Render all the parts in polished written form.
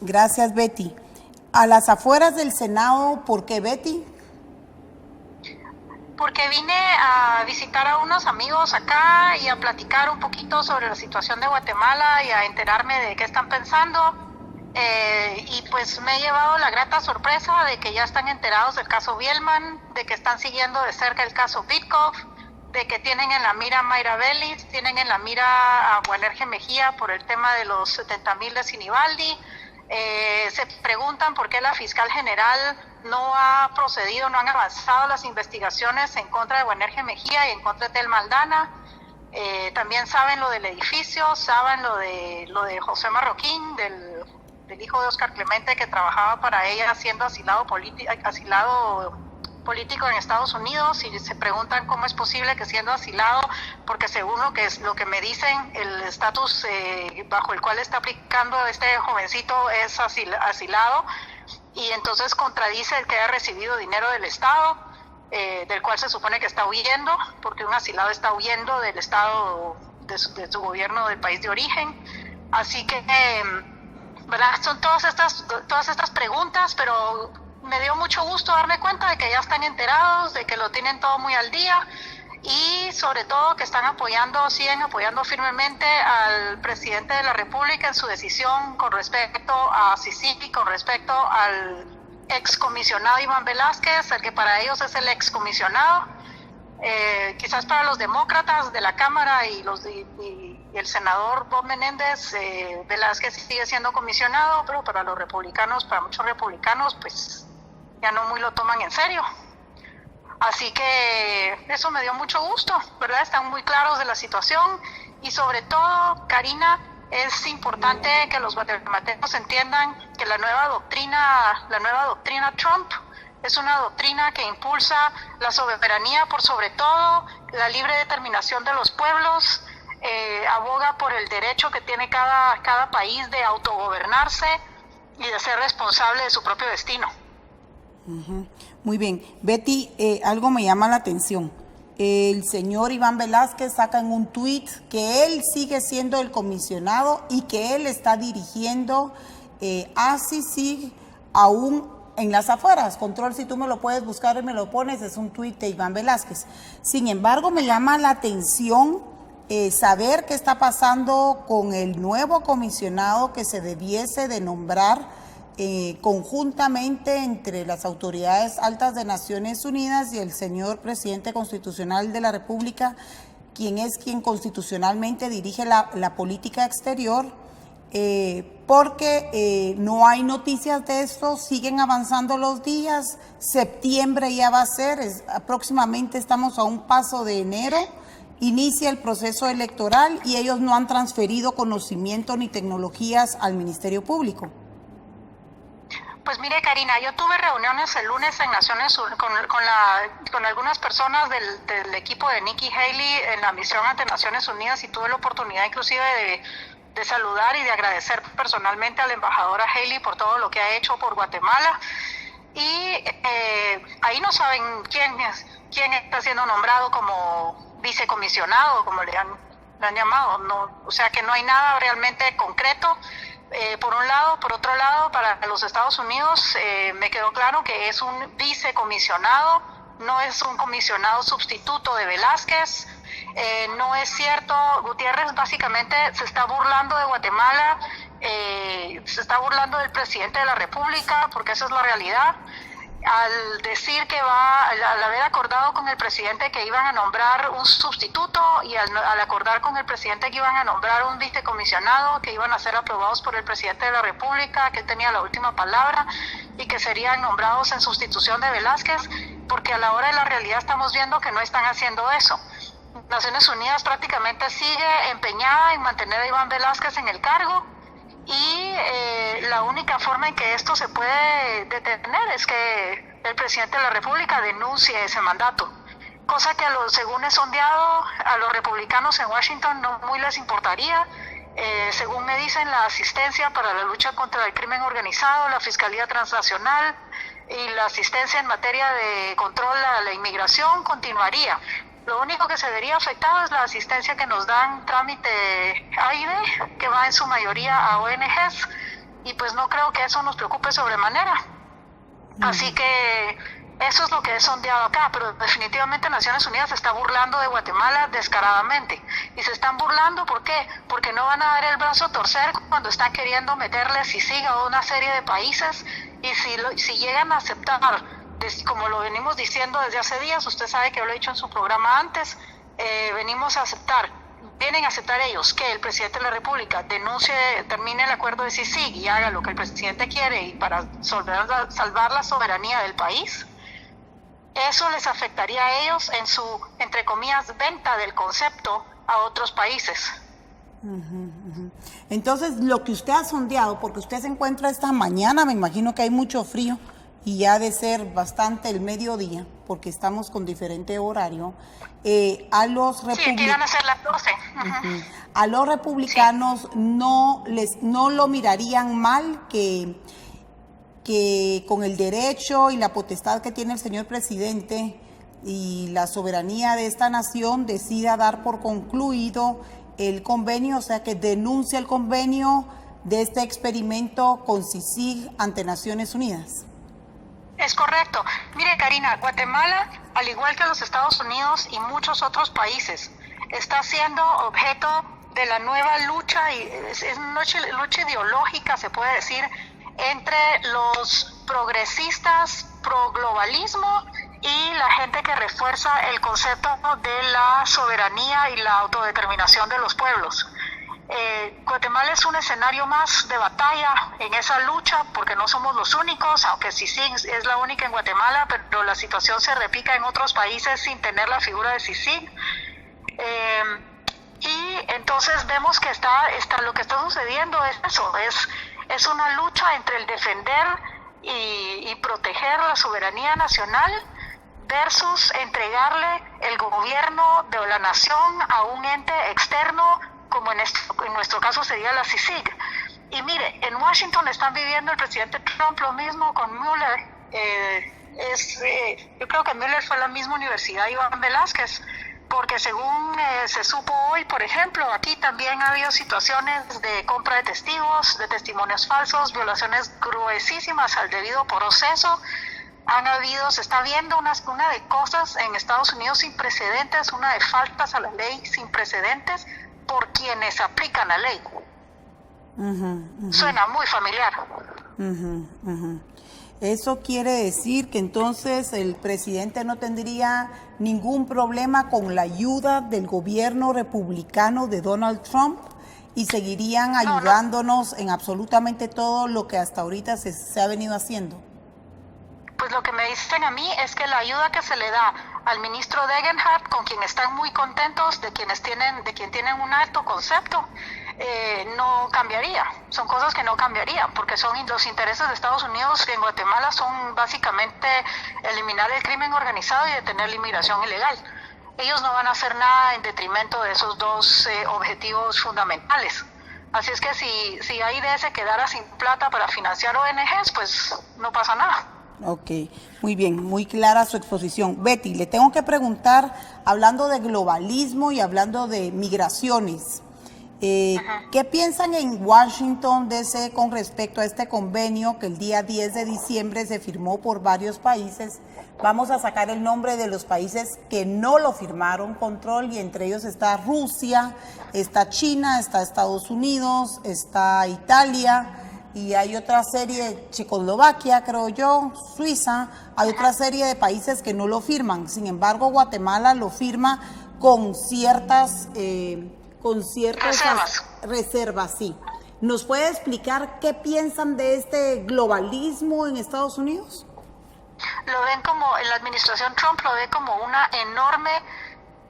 Gracias, Betty. A las afueras del Senado, ¿por qué, Betty? Porque vine a visitar a unos amigos acá y a platicar un poquito sobre la situación de Guatemala y a enterarme de qué están pensando. Y pues me he llevado la grata sorpresa de que ya están enterados del caso Bielman, de que están siguiendo de cerca el caso Bitkov, de que tienen en la mira a Mayra Bellis, tienen en la mira a Boanerges Mejía por el tema de los 70,000 de Sinibaldi. Se preguntan por qué la fiscal general no ha procedido, no han avanzado las investigaciones en contra de Boanerges Mejía y en contra de Telma Aldana. También saben lo del edificio, saben lo de José Marroquín, del hijo de Oscar Clemente, que trabajaba para ella siendo asilado político en Estados Unidos, y se preguntan cómo es posible que siendo asilado, porque según lo que me dicen, el estatus bajo el cual está aplicando este jovencito es asilado, y entonces contradice el que haya recibido dinero del Estado, del cual se supone que está huyendo, porque un asilado está huyendo del Estado, de su gobierno del país de origen. Así que ¿verdad? Son todas estas preguntas, pero me dio mucho gusto darme cuenta de que ya están enterados, de que lo tienen todo muy al día, y sobre todo que siguen apoyando firmemente al presidente de la República en su decisión con respecto a Sisipi, con respecto al excomisionado Iván Velázquez, el que para ellos es el excomisionado. Quizás para los demócratas de la Cámara y el senador Bob Menéndez, Velázquez sigue siendo comisionado, pero para los republicanos, para muchos republicanos, pues ya no muy lo toman en serio. Así que eso me dio mucho gusto, ¿verdad? Están muy claros de la situación, y sobre todo, Karina, es importante que los guatemaltecos entiendan que la nueva doctrina Trump es una doctrina que impulsa la soberanía por sobre todo, la libre determinación de los pueblos, aboga por el derecho que tiene cada país de autogobernarse y de ser responsable de su propio destino. Uh-huh. Muy bien. Betty, algo me llama la atención. El señor Iván Velázquez saca en un tuit que él sigue siendo el comisionado y que él está dirigiendo a CICIG aún en las afueras. Control, si tú me lo puedes buscar y me lo pones, es un tuit de Iván Velázquez. Sin embargo, me llama la atención saber qué está pasando con el nuevo comisionado que se debiese de nombrar conjuntamente entre las autoridades altas de Naciones Unidas y el señor presidente constitucional de la República, quien constitucionalmente dirige la política exterior, porque no hay noticias de esto, siguen avanzando los días, septiembre ya va a ser, próximamente estamos a un paso de enero, inicia el proceso electoral y ellos no han transferido conocimiento ni tecnologías al Ministerio Público. Pues mire, Karina, yo tuve reuniones el lunes en Naciones Unidas con algunas personas del equipo de Nikki Haley en la misión ante Naciones Unidas, y tuve la oportunidad inclusive de saludar y de agradecer personalmente a la embajadora Haley por todo lo que ha hecho por Guatemala. Y ahí no saben quién está siendo nombrado como vicecomisionado, como le han llamado. No, o sea que no hay nada realmente concreto. Por un lado. Por otro lado, para los Estados Unidos me quedó claro que es un vicecomisionado, no es un comisionado sustituto de Velázquez. No es cierto, Gutiérrez básicamente se está burlando de Guatemala, se está burlando del presidente de la República, porque esa es la realidad. Al decir al haber acordado con el presidente que iban a nombrar un sustituto, y al acordar con el presidente que iban a nombrar un vicecomisionado, que iban a ser aprobados por el presidente de la República, que él tenía la última palabra, y que serían nombrados en sustitución de Velázquez, porque a la hora de la realidad estamos viendo que no están haciendo eso. Naciones Unidas prácticamente sigue empeñada en mantener a Iván Velázquez en el cargo, y la única forma en que esto se puede detener es que el presidente de la República denuncie ese mandato, cosa que según es sondeado, a los republicanos en Washington no muy les importaría. Según me dicen, la asistencia para la lucha contra el crimen organizado, la Fiscalía Transnacional y la asistencia en materia de control a la inmigración continuaría. Lo único que se vería afectado es la asistencia que nos dan trámite AIDE, que va en su mayoría a ONGs, y pues no creo que eso nos preocupe sobremanera. Así que eso es lo que he sondeado acá, pero definitivamente Naciones Unidas se está burlando de Guatemala descaradamente. Y se están burlando, ¿por qué? Porque no van a dar el brazo a torcer cuando están queriendo meterle CICIG a una serie de países, y si llegan a aceptar, como lo venimos diciendo desde hace días, usted sabe que lo he dicho en su programa antes, vienen a aceptar ellos que el presidente de la República termine el acuerdo de CICIG y haga lo que el presidente quiere y para salvar la soberanía del país. Eso les afectaría a ellos en su, entre comillas, venta del concepto a otros países. Entonces, lo que usted ha sondeado, porque usted se encuentra esta mañana, me imagino que hay mucho frío y ya ha de ser bastante el mediodía, porque estamos con diferente horario, a los republicanos. Sí, aquí van a ser las 12. A los republicanos no lo mirarían mal que con el derecho y la potestad que tiene el señor presidente y la soberanía de esta nación decida dar por concluido el convenio, o sea, que denuncia el convenio de este experimento con CICIG ante Naciones Unidas. Es correcto. Mire, Karina, Guatemala, al igual que los Estados Unidos y muchos otros países, está siendo objeto de la nueva lucha, y es una lucha ideológica, se puede decir, entre los progresistas pro-globalismo y la gente que refuerza el concepto de la soberanía y la autodeterminación de los pueblos. Guatemala es un escenario más de batalla en esa lucha, porque no somos los únicos, aunque CICIG es la única en Guatemala, pero la situación se replica en otros países sin tener la figura de CICIG. Y entonces vemos que lo que está sucediendo es eso, es una lucha entre el defender y proteger la soberanía nacional versus entregarle el gobierno de la nación a un ente externo, como en nuestro caso sería la CICIG. Y mire, en Washington están viviendo el presidente Trump lo mismo con Mueller. Yo creo que Mueller fue a la misma universidad Iván Velázquez, porque según se supo hoy, por ejemplo, aquí también ha habido situaciones de compra de testigos, de testimonios falsos, violaciones gruesísimas al debido proceso. Se está viendo una de cosas en Estados Unidos sin precedentes, una de faltas a la ley sin precedentes por quienes aplican la ley. Suena muy familiar. Eso quiere decir que entonces el presidente no tendría ningún problema con la ayuda del gobierno republicano de Donald Trump y seguirían ayudándonos en absolutamente todo lo que hasta ahorita se ha venido haciendo. Pues lo que me dicen a mí es que la ayuda que se le da al ministro Degenhardt, con quien están muy contentos, de quien tienen un alto concepto, no cambiaría. Son cosas que no cambiarían, porque los intereses de Estados Unidos en Guatemala son básicamente eliminar el crimen organizado y detener la inmigración ilegal. Ellos no van a hacer nada en detrimento de esos dos objetivos fundamentales. Así es que si AID se quedara sin plata para financiar ONGs, pues no pasa nada. Ok, muy bien, muy clara su exposición. Betty, le tengo que preguntar, hablando de globalismo y hablando de migraciones, ¿qué piensan en Washington DC con respecto a este convenio que el día 10 de diciembre se firmó por varios países? Vamos a sacar el nombre de los países que no lo firmaron, control, y entre ellos está Rusia, está China, está Estados Unidos, está Italia, y hay otra serie, Checoslovaquia, creo yo, Suiza, hay otra serie de países que no lo firman. Sin embargo, Guatemala lo firma con ciertas reservas, sí. ¿Nos puede explicar qué piensan de este globalismo en Estados Unidos? Lo ven la administración Trump lo ve como una enorme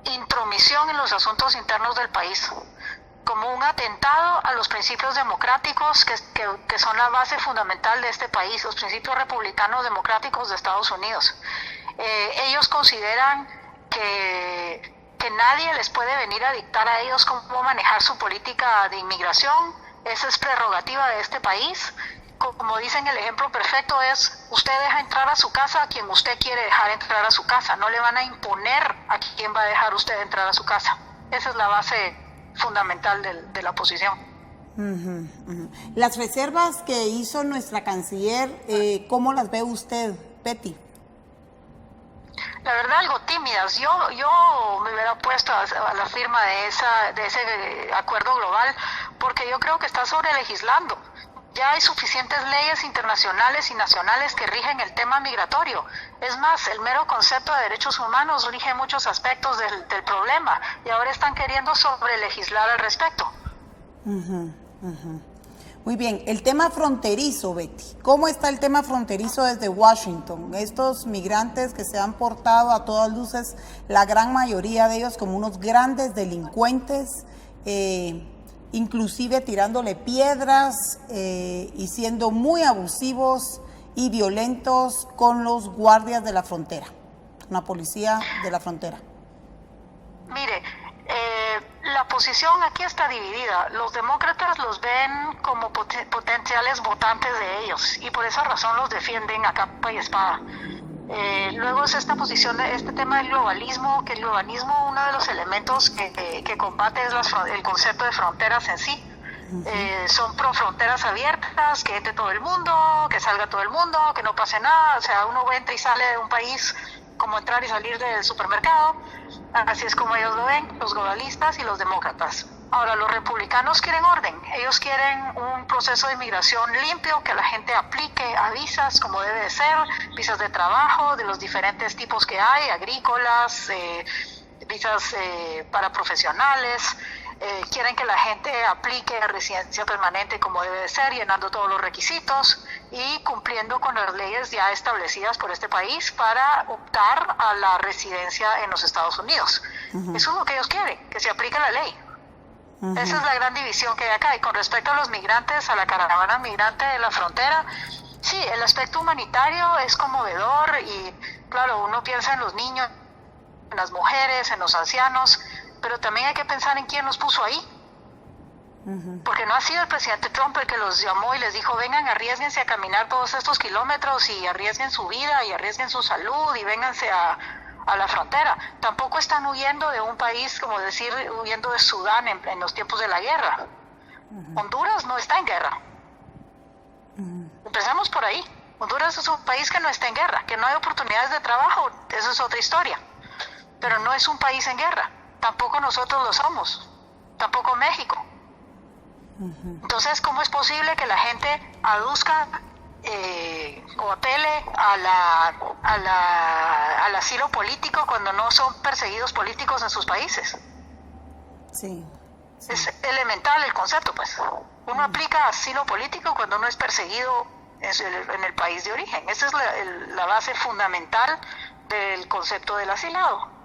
intromisión en los asuntos internos del país, como un atentado a los principios democráticos que son la base fundamental de este país, los principios republicanos democráticos de Estados Unidos. Ellos consideran que nadie les puede venir a dictar a ellos cómo manejar su política de inmigración. Esa es prerrogativa de este país. Como dicen, el ejemplo perfecto es: usted deja entrar a su casa a quien usted quiere dejar entrar a su casa. No le van a imponer a quién va a dejar usted entrar a su casa. Esa es la base fundamental de la oposición. Las reservas que hizo nuestra canciller, ¿cómo las ve usted, Betty? La verdad, algo tímidas. Yo me hubiera opuesto a la firma de ese acuerdo global, porque yo creo que está sobre legislando. Ya hay suficientes leyes internacionales y nacionales que rigen el tema migratorio. Es más, el mero concepto de derechos humanos rige muchos aspectos del problema, y ahora están queriendo sobre legislar al respecto. Muy bien, el tema fronterizo, Betty. ¿Cómo está el tema fronterizo desde Washington? Estos migrantes que se han portado a todas luces, la gran mayoría de ellos como unos grandes delincuentes, inclusive tirándole piedras y siendo muy abusivos y violentos con los guardias de la frontera, con la policía de la frontera. Mire, la posición aquí está dividida. Los demócratas los ven como potenciales votantes de ellos, y por esa razón los defienden a capa y espada. Luego es esta posición de este tema del globalismo, que el globalismo, uno de los elementos que combate es el concepto de fronteras en sí. Son pro fronteras abiertas, que entre todo el mundo, que salga todo el mundo, que no pase nada. O sea, uno entra y sale de un país como entrar y salir del supermercado. Así es como ellos lo ven, los globalistas y los demócratas. Ahora, los republicanos quieren orden. Ellos quieren un proceso de inmigración limpio, que la gente aplique a visas como debe de ser, visas de trabajo de los diferentes tipos que hay, agrícolas, visas para profesionales. Quieren que la gente aplique a residencia permanente como debe de ser, llenando todos los requisitos y cumpliendo con las leyes ya establecidas por este país para optar a la residencia en los Estados Unidos. Eso es lo que ellos quieren, que se aplique la ley. Esa es la gran división que hay acá. Y con respecto a los migrantes, a la caravana migrante de la frontera, sí, el aspecto humanitario es conmovedor, y claro, uno piensa en los niños, en las mujeres, en los ancianos, pero también hay que pensar en quién los puso ahí. Porque no ha sido el presidente Trump el que los llamó y les dijo: vengan, arriésguense a caminar todos estos kilómetros y arriesguen su vida y arriesguen su salud y vénganse a la frontera. Tampoco están huyendo de un país, como decir, huyendo de Sudán en los tiempos de la guerra. Honduras no está en guerra. Empezamos por ahí. Honduras es un país que no está en guerra, que no hay oportunidades de trabajo, eso es otra historia. Pero no es un país en guerra. Tampoco nosotros lo somos, tampoco México. Entonces, ¿cómo es posible que la gente aduzca o apele al asilo político cuando no son perseguidos políticos en sus países? Sí. Es elemental el concepto, pues. Uno aplica asilo político cuando uno es perseguido en el país de origen. Esa es la base fundamental del concepto del asilado.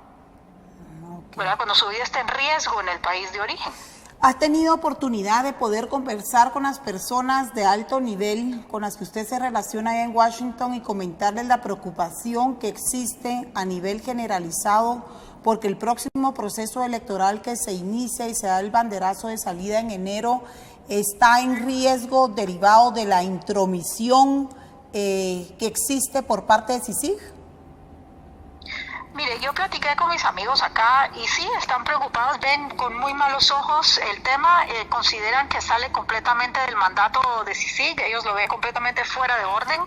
¿Verdad? Cuando su vida está en riesgo en el país de origen. ¿Has tenido oportunidad de poder conversar con las personas de alto nivel con las que usted se relaciona allá en Washington y comentarles la preocupación que existe a nivel generalizado porque el próximo proceso electoral que se inicia y se da el banderazo de salida en enero está en riesgo derivado de la intromisión que existe por parte de CICIG? Mire, yo platiqué con mis amigos acá y sí, están preocupados, ven con muy malos ojos el tema, consideran que sale completamente del mandato de CICIG, ellos lo ven completamente fuera de orden,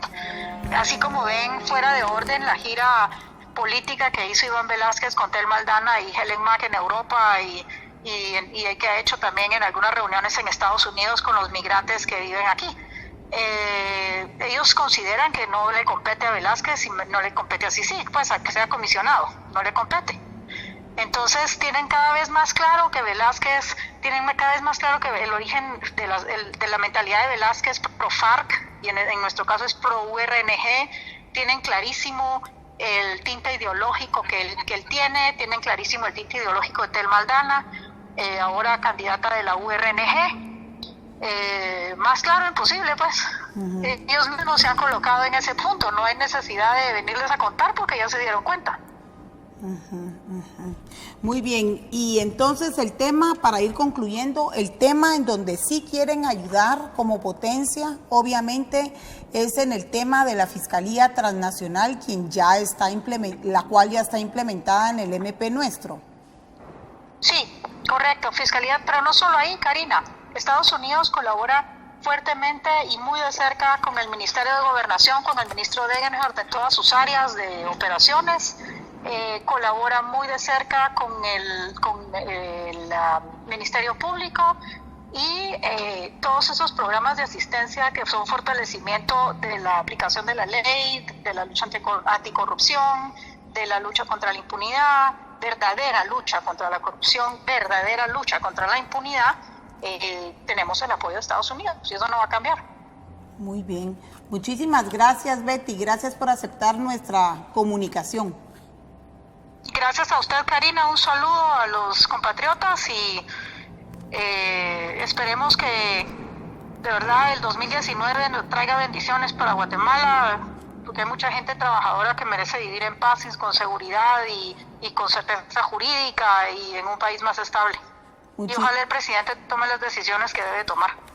así como ven fuera de orden la gira política que hizo Iván Velázquez con Tel Maldana y Helen Mack en Europa y que ha hecho también en algunas reuniones en Estados Unidos con los migrantes que viven aquí. Ellos consideran que no le compete a Velázquez y no le compete a CICIG, pues a que sea comisionado, no le compete. Entonces tienen cada vez más claro que Velázquez, tienen cada vez más claro que el origen de la mentalidad de Velázquez pro FARC, y en nuestro caso es pro URNG, tienen clarísimo el tinte ideológico que él tiene, tienen clarísimo el tinte ideológico de Tel Maldana, ahora candidata de la URNG. Más claro imposible, pues. Ellos mismos se han colocado en ese punto, no hay necesidad de venirles a contar porque ya se dieron cuenta. Muy bien, y entonces el tema, para ir concluyendo, el tema en donde sí quieren ayudar como potencia, obviamente, es en el tema de la Fiscalía Transnacional, la cual ya está implementada en el MP nuestro. Sí, correcto, Fiscalía, pero no solo ahí, Karina. Estados Unidos colabora fuertemente y muy de cerca con el Ministerio de Gobernación, con el ministro Degenhardt en todas sus áreas de operaciones. Colabora muy de cerca con el Ministerio Público y todos esos programas de asistencia que son fortalecimiento de la aplicación de la ley, de la lucha anticorrupción, de la lucha contra la impunidad, verdadera lucha contra la corrupción, verdadera lucha contra la impunidad. Tenemos el apoyo de Estados Unidos y eso no va a cambiar. Muy bien. Muchísimas gracias, Betty. Gracias por aceptar nuestra comunicación. Gracias a usted, Karina. Un saludo a los compatriotas y esperemos que de verdad el 2019 nos traiga bendiciones para Guatemala, porque hay mucha gente trabajadora que merece vivir en paz y con seguridad y con certeza jurídica y en un país más estable. Y ojalá el presidente tome las decisiones que debe tomar.